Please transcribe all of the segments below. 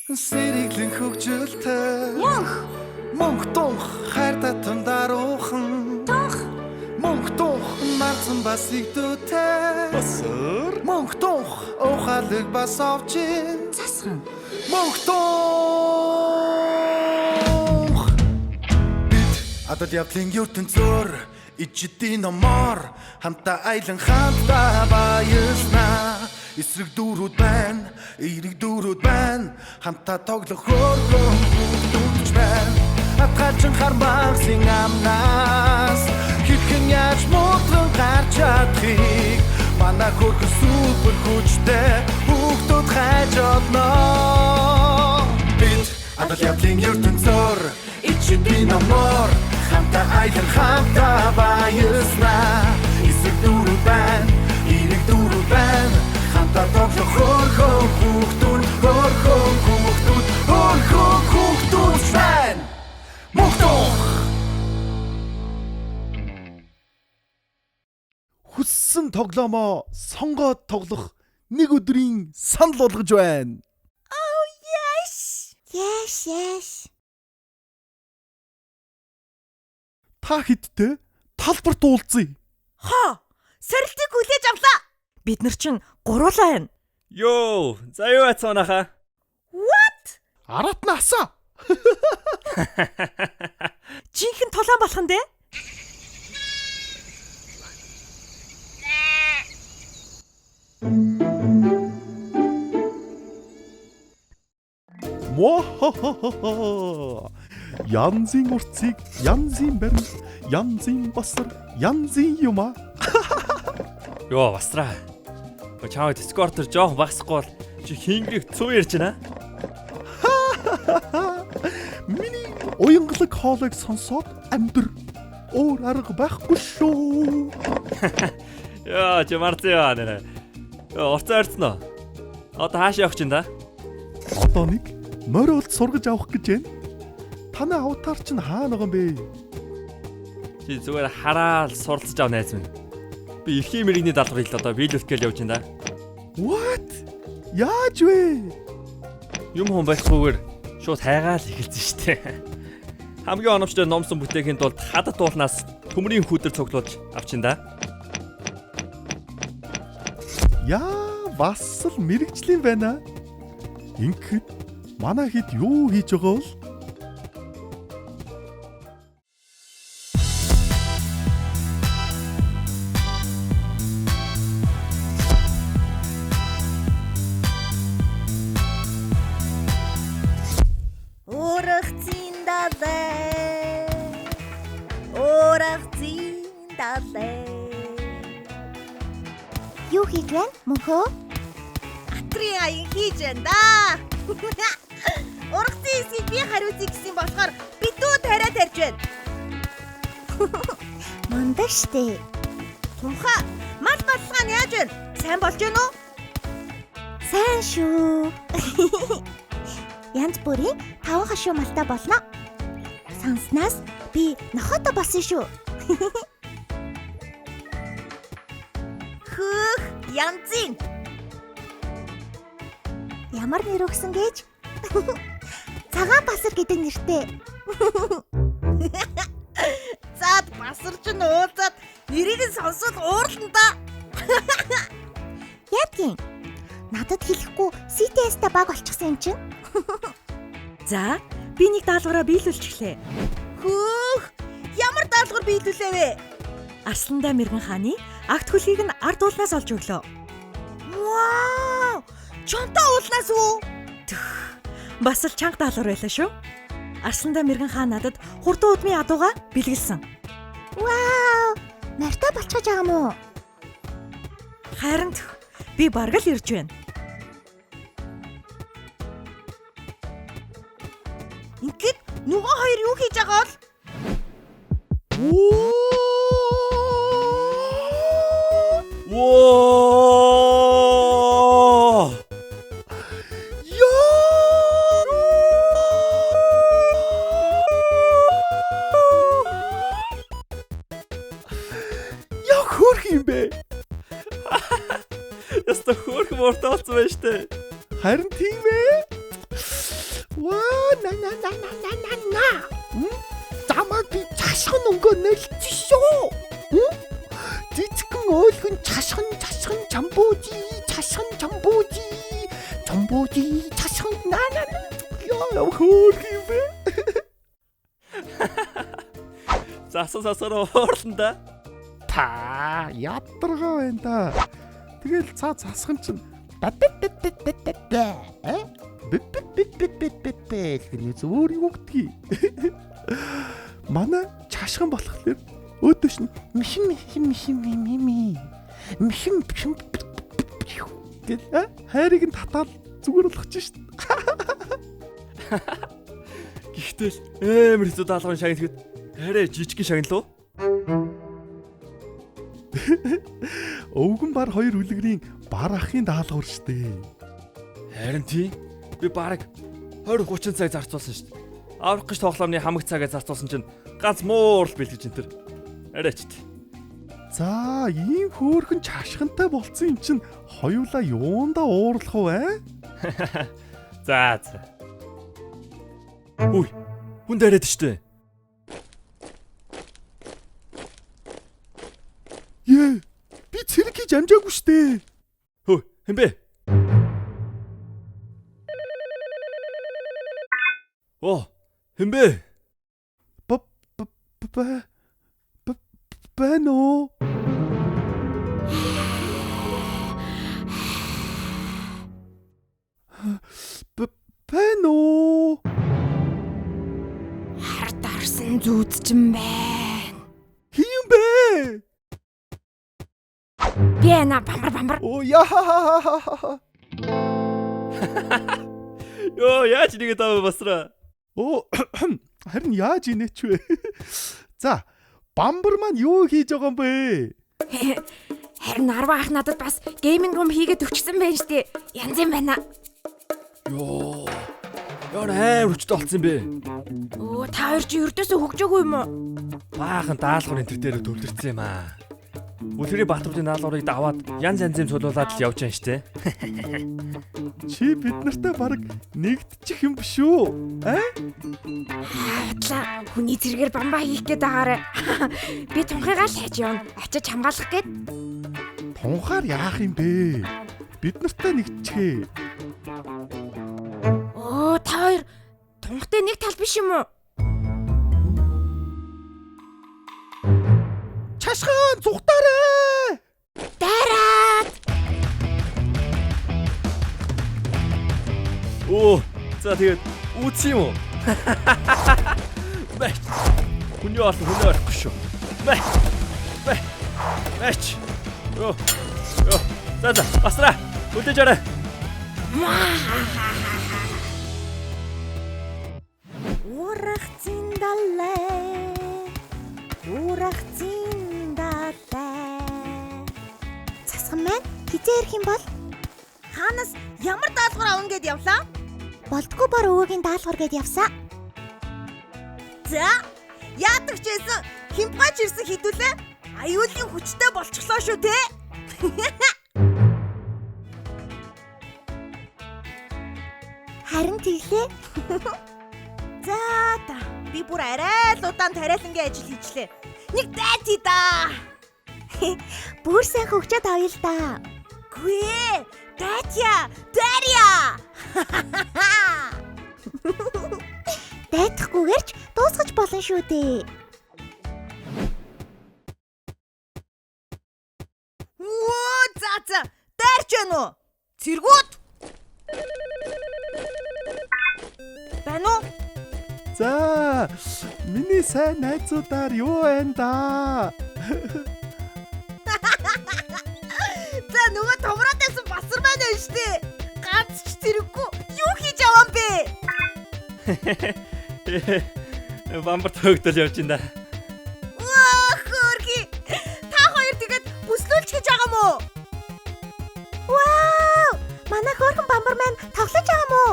Сэриглэн хөгжилтэй Мөнх тунх хайр татам даруухан тунх Мөнх тунх нарцсан бас игдүүтэй Басар Мөнх тунх ухаалаг бас овчин засхан Мөнх тунх Бид адал явдлын ертөнцөөр ичдийн номоор хамтаа айлан хамтаа баяснаа эсрэг дүүрүүд байна эерэг дүүрүүд байна хамтаа тоглох хөргөн бүгдүүч байна атгалжин хармагсын амнаас хэрхэн яаж муутран гарч чадхыг манай хөргөн супер хүчтэй бүгдүүд хайж олно бид адал явдлын ертөнцөөр ичдийн номоор хамтаа айлан хамтаа баяснаа эсрэг дүүрүүд байна эерэг дүүрүүд байна хамтаа тоглох хөргөн бүгдүүд байна мохтох хүссэн тоглоомоо сонгоод тоглох нэг өдрийн санал болгож байна. Yes. Та хэдтэй талбарт уулзъя. Сорилтыг хүлээж авлаа. Бид нар чинь гуруулаа байна. Йоо, за юу яцсан аха? What? Араат нь асаа. Жинхэнэ тулаан болох нь дээ. Мохохохо. Янзын урцыг, янзын баримт, янзын басар, янзын юма. Йоо, басраа. Чаа Discord-оор жоох багсахгүй бол чи хингэрийг цүү ярьж байна? Миний уянгалаг хоолойг сонсоод амьдр. Өөр арга байхгүй шүү. Йоо, чи марцгаа нэрэ. Орцоо орцсон уу? Одоо хаашаа явах чинь да? Одоо нэг мориулт сургаж авах гэж байна. Танай аватар чинь хаана байгаа юм бэ? Чи зүгээр хараад суралцж ав найз минь. Би эрхийн мэрэгний даалгаврыг л одоо биелүүлэх гэж явж байна да. What? Яаж вэ? Юм хүн байхгүйгээр шууд хайгаал эхэлсэн штэ. Хамгийн оновчтой номсон бүтээхийн тулд хадад дуулнаас төмрийн хүдэр цуглуулж авчин да. Яа, бас л мэрэгжлийн байна. Ингээд манай хэд юу хийж байгаа вэ? Юу хийж байна? Мөнхөө? Атрийн аян хийж байна да. Ургацын хэсгийг би хариуцъя гэсэн болохоор битүү тариа тарьж байна. Мандаа штэ. Тунха, мал баллага нь яаж байна? Сайн болж байна уу? Сайн шүү. Янз бүрийн 5 хашуу малтай болно. Санснаас би нохото болсон шүү. Хөөх, янзын. Ямар нэр өгсөн гэж? Цагаан басар гэдэг нэртэй. Зад басарч нь уулзаад нэрийг нь сонсоод уурлан да. Яагийн? Надад хэлэхгүй CTS-та баг болчихсон юм чинь. За, би нэг даалгавраа биелүүлчихлээ. Хөөх, ямар даалгавар биелүүлээ вэ? Арсландаа мэргэн хааны агт хөлгийг нь ард уулнаас олж өглөө. Вау! Чонтой уулнаас уу? Бас л чанга даалгавар байлаа шүү. Арсландаа мэргэн хаан надад хурдан удмын адууга бэлгэлсэн. Вау! Нартай болчихож байгаа юм уу? Харин би бараг л ирж байна. Ингээд нөгөө хоёр юу хийж байгаа бол? Воо! Яа хөрх юм бэ? Яста хөөрх мортолцсон байж тээ. Харин тийм ээ. Замаг би чашхан өнгөө нөлтсөн шүү. Цэцгэн өөлгөн чашхан чамбууji чашхан яа хөөх юм бэ? Засасараа хоорлонда. Та ядаргаа байна да. Тэгэл цаа засхан чинь гэнэ зөөр юу гэдгийг. Манай чашхан болохоор өөдөөш нь мишин гэл хайрыг нь татаад зүгээр болгож шít. Гэхдээ амар хэцүү даалгаврын шагналгээд арай жижиг шагналуу. Өвгөн бар хоёр үлгэрийн бар ахын даалгавар штэ. Харин тийм. Би бараг 20-30 цаг зарцуулсан шүү дээ. Аврах гэж тоглоомны хамаг цагаа зарцуулсан чинь ганц муурал бэлгэж энэ төр. Арайчт. За, ийм хөөрхөн чашхантай болцсон юм чинь хоёулаа юундаа уурлах вэ? За. Үгүй. Хүн дээрээд штэ. Яа, би цэрэг хийж амжаагүй штэ. Хөө, хэн бэ? Оо, хэн бэ? Бэно. Бэно. Хардарсан зүүдчин байна. Хин бэ? Бэна бамбар. Оо яа. Йоо, яаж нэгэ тав басра? Оо, харин яаж инээч вэ? За, бамбар маань юу хийж байгаа юм бэ? Харин 10 ах надад бас гейминг рум хийгээд өгчсөн байна штэ. Янз юм байна. Йоо. Яа амар хүчтэй болсон юм бэ? Оо, та хоёр чи өрдөөсөө хөгжөөгүй юм уу? Баахан даалгавар энэ төр дээр төвлөрсөн юм аа. Үлгэрийн Баатаруудын даалгаврыг даваад янз янзын цулуулаад л явж байна штэ. Чи бид нартай баг нэгдчих юм биш үү? Атла хүний зэрэгээр бамбаа хийх гээд байгаарэ. Би тунхайгаа л хайж явна. Ачиж хамгаалах гээд. Тунхаар яах юм бэ? Бид нартай нэгдчихээ. Оо, та хоёр тунхтай нэг тал биш юм уу? Чашхан зүхтаарэ. Дараад. Оо, за тэгээд үүс юм уу? Бач. Хүний орохгүй шүү. Бач. Йоо. За, басра. Үлдээж арай. Урагцин далай. Цасган маань хизээ ирэх юм бол Хаанаас ямар даалгавар аван гэд явлаа? болдгоо бар өвөгийн даалгавар гээд явсан. За, яадаг ч байсан химпаач ирсэн хідүүлээ. Аюулын хүчтэй болчихлоо шүү те. Харин тэглээ. За та би бүр арай л удаан тариалангийн ажил хийчлээ. Нэг дайти да. Бүр сайн хөгжөөд авъя л да. Гүй, Дарья. Дайтахгүйгээр ч дуусгаж болно шүү дээ. Оо, за. Дайрч байна уу? Цэргүүд. Байна уу? За, миний сайн найзуудаар юу байна да? За нөгөө томроод байсан басар маань байна штэ. Ганц ч зэрэггүй юу хийж аван бэ? Бамбар төгтөл явж байна. Ваа, хөрхи. Та хоёр тэгээд бүслүүлж хийж байгаа мó? Вау! Манай хөөрхөн бамбар маань тоглож байгаа мó?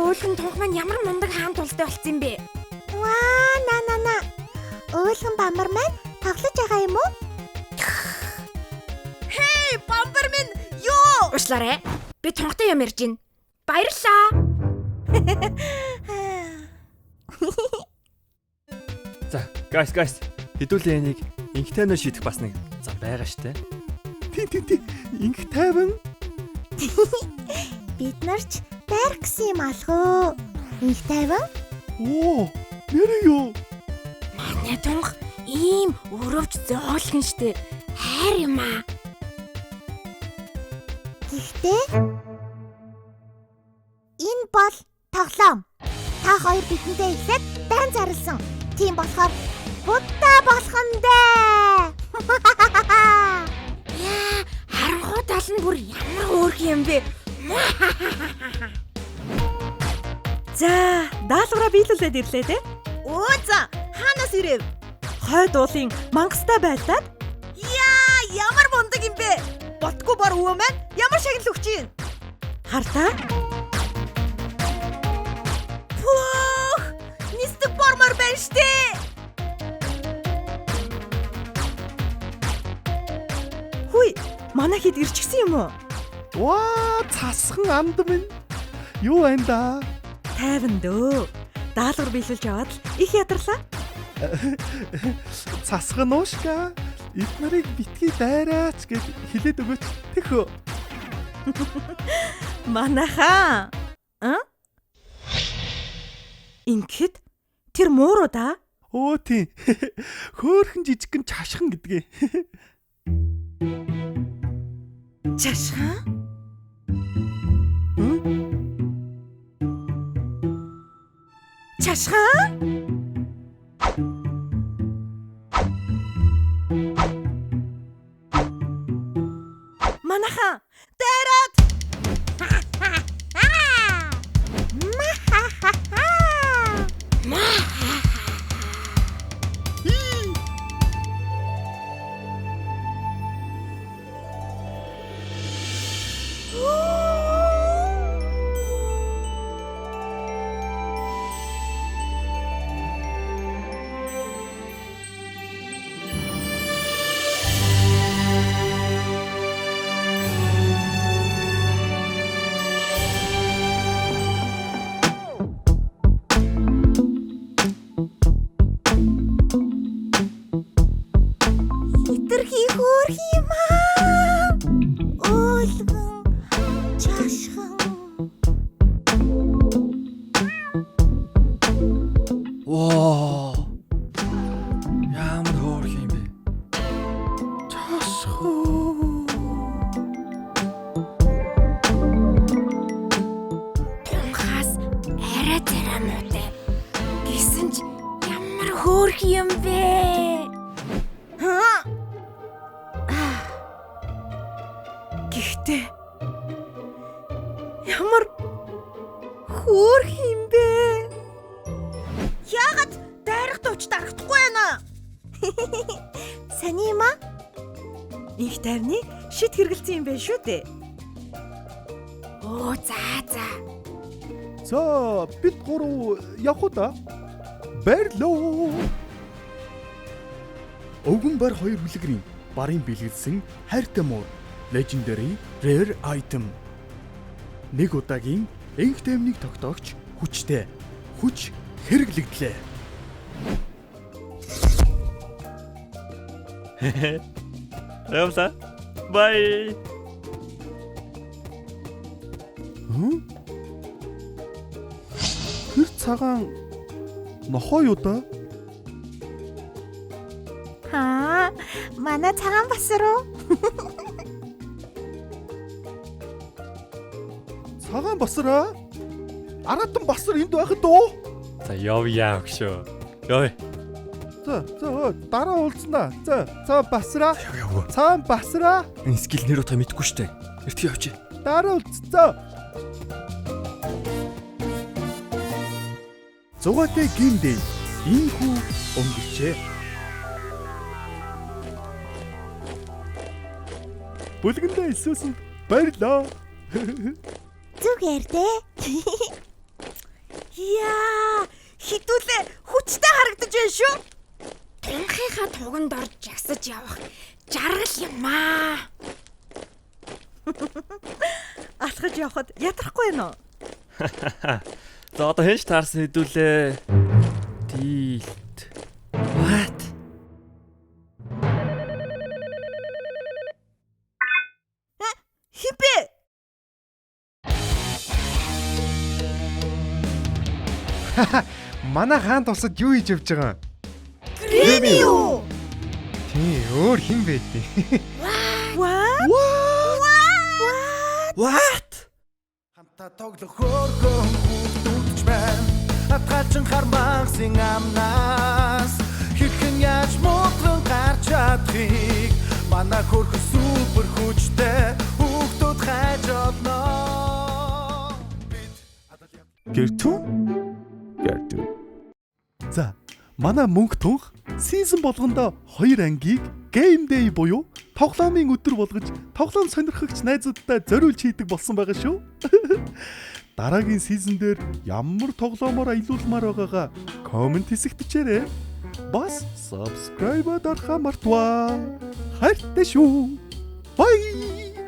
Өвлгөн тунх маань ямар мундаг хаан тултай болсон юм бэ? Ваа, на. Өвлгөн бамбар маань тоглож байгаа юм уу? Хей, бамбар минь юу? Уушлаарэ. Би тунгатай юм ярьж байна. Баярлаа. За, guys. Хэдүүлээ энийг инхтайнаар шийдэх бас нэг зам байгаа штэ. Тий. Инх тайван. Бид нарч дайр гэсэн юм алхуу. Инх тайван. Оо, нэр юу? Манай тунх ийм өрөвч зөөлгөн штэ. Хайр юм аа. Гэхдээ энэ бол тоглоом. Та хоёр бидэнтэй эхлээд дан зарлсан. Тийм болохоор будаа болох нь дээ. Яа, харанхуй тал нь бүр ямар хөөрхөн юм бэ? За, даалгавраа биелүүлээд ирлээ те. Өө за, хаанаас ирэв? Хойд уулын мангастай байлдаад Яа, ямар мундаг юм бэ? Ботгүй бор өвөө маань ямар шагнал өгч юм? хартаа Пүүх! Нисдэг бормор байна штэ. хүй манай хэд ирчихсэн юм уу? Ваа, цасхан амд минь. Юу байна да? Тайван дөө. Даалгавар биелүүлж яваад л их ядарлаа. Цасхан уушка. Эднэрийг битгий дайраач гэж хэлээд өгөөч. Тэхөө. Манайхаа. Ингээд тэр мууруу да. Оо тий. Хөөхөн жижигхэн чашхан гэдгээ. Чашхан? Чашхан? Манайхаа дайраад хитрхи хөөрх юм аа. Уулган чашхан. Воо. Ямар хөөрхөн юм бэ? Тунхаас арай зарай муутай. Гэсэн ч ямар хөөрх юм бэ? гэхдээ ямар хөөрх юм бэ? Яагаад дайрах төвч дарагдахгүй байна? Саний юм аа? Их тайвныг шид хэргэлцсэн юм байна шүү дээ. Оо за. За, бид гурав явах уу да? Баярлоо. Өвгөн бар хоёр хүлэгрийн барын бэлгэлсэн хайртай муур legendary rare item. Нэг удаагийн энх таймныг тогтоогч хүчтэй хүч хэрэглэгдлээ. Явса. Bye. Тэр цагаан нохоо юу да? Аа, манай цагаан басруу. Цагаан басраа? Аратан басар энд байхад уу? За явъя өгшөө. Яа. За, дараа уулзнаа. За, басраа. Яв. Цаан басраа. Энэ скил нэр утга мэдэхгүй штэ. Эртээ явчих. Дараа уулзцаа. Зугаатай гиндээ ийхүү өнгөрчээ. Бүлгэндээ илсүүлсэн баярлаа. Зүгээр дээ. Яа, хитүүлээ хүчтэй харагдаж байна шүү. Тунхийнхаа туганд орж жагсаж явах жаргал юм аа. Алхах босгож явхад ядрахгүй байна уу? За одоо хэнч таарсан хэдүүлээ. Tilt. What? Хинбэ? Манай хаан тусад юу хийж явж байгаа юм? Грэни юу? Тий, өөр хин байдیں۔ What? Хамтаа тоглох хөөрхөн хүүхдүүдч байна. Атгачин хармагсын амнаас хэрхэн яаж муутран гарч чадхыг манай хөрхөн супер хүчтэй хүүхдүүд хайж олно. Гэртүү? За, манай мөнх тунх сизон болгондоо 2 ангийг Game Day буюу тоглоомын өдөр болгож тоглоом сонирхогч найзуудтай зориулж хийдэг болсон байгаа шүү. Дараагийн сизон дээр ямар тоглоомоор аялуулмаар байгаагаа комент хэсэгт бичээрэй. Бас subscribe дарахаа мартваа. Хайртай шүү. Bye.